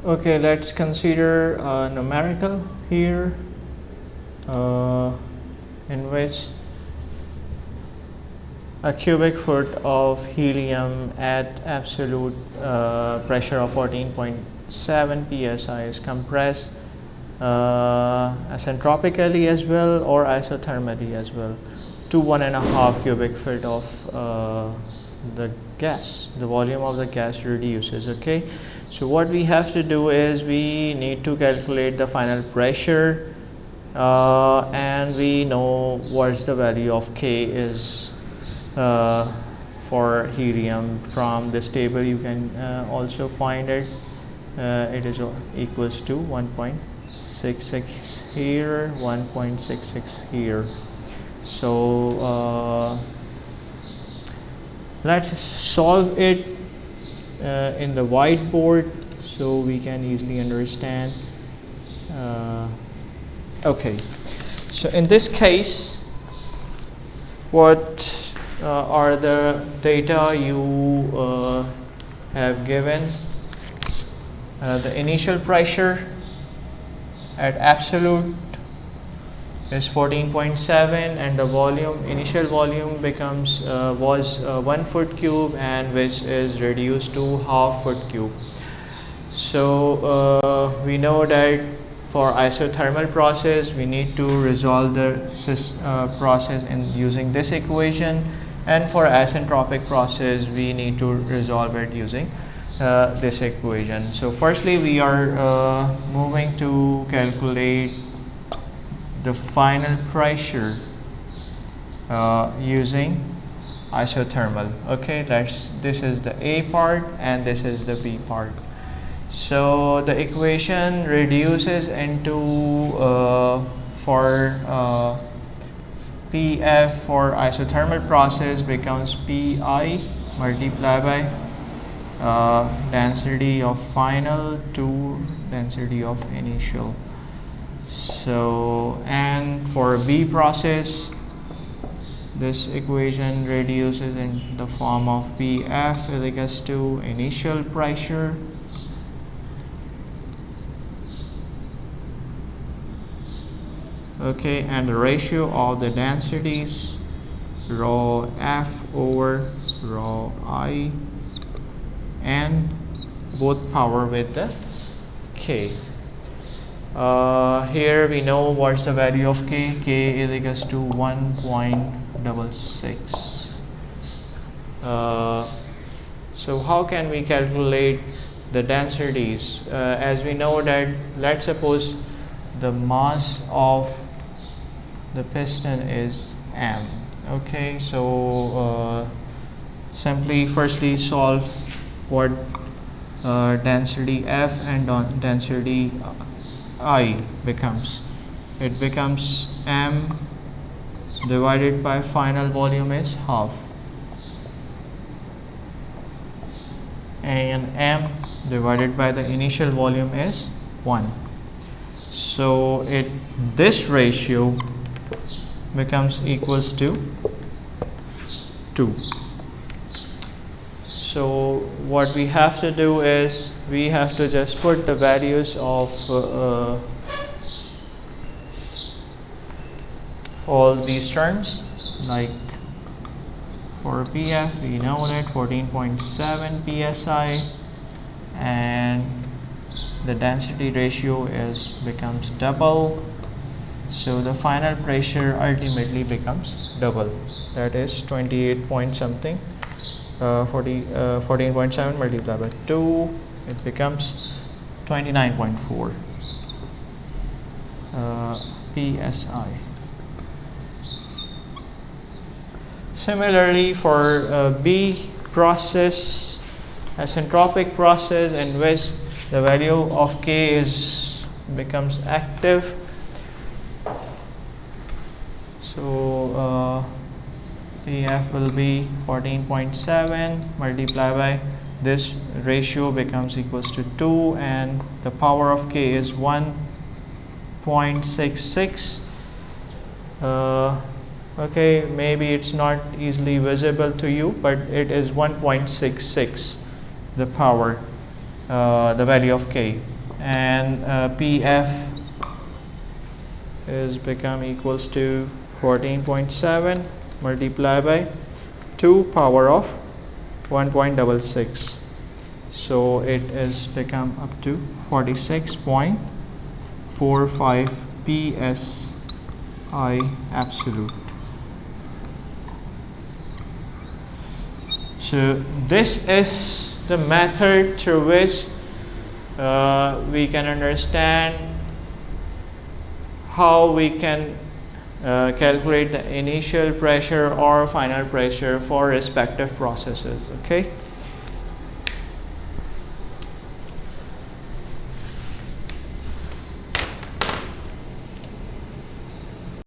Okay, let's consider a numerical here in which a cubic foot of helium at absolute pressure of 14.7 psi is compressed isentropically as well or isothermally as well to 1.5 cubic foot of the gas. The volume of the gas reduces. Okay, so what we have to do is we need to calculate the final pressure and we know what's the value of K is for helium. From this table you can also find it. It is equals to 1.66 here, 1.66 here. So let's solve it in the whiteboard so we can easily understand. Okay, so in this case, what are the data you have given? The initial pressure at absolute is 14.7 and the volume, initial volume becomes was 1 foot cube and which is reduced to half foot cube. So we know that for isothermal process we need to resolve the process in using this equation, and for isentropic process we need to resolve it using this equation. So firstly we are moving to calculate the final pressure using isothermal. Okay, this is the A part and this is the B part. So the equation reduces into for PF for isothermal process becomes PI multiplied by density of final to density of initial. So, and for B process, this equation reduces in the form of PF is equals to initial pressure okay, and the ratio of the densities rho F over rho I, and both power with the K. Here we know what's the value of K. K is equals to 1.66. So how can we calculate the densities? As we know that, let's suppose the mass of the piston is m. Okay, so simply firstly solve what density F and density I becomes. It becomes m divided by final volume is half, and m divided by the initial volume is 1. So this ratio becomes equals to 2. So what we have to do is we have to just put the values of all these terms. Like for PF we know that 14.7 psi and the density ratio becomes double, so the final pressure ultimately becomes double, that is 28 point something, 14.7 multiplied by 2, it becomes 29.4 psi. Similarly for B process, isentropic process, in which the value of K becomes active. So PF will be 14.7 multiplied by this ratio becomes equals to 2, and the power of K is 1.66. Okay, maybe it's not easily visible to you, but it is 1.66 the power. the value of K, and PF is become equals to 14.7 multiplied by 2 power of 1.66, so it is become up to 46.45 psi absolute. So this is the method through which we can understand how we can calculate the initial pressure or final pressure for respective processes. Okay.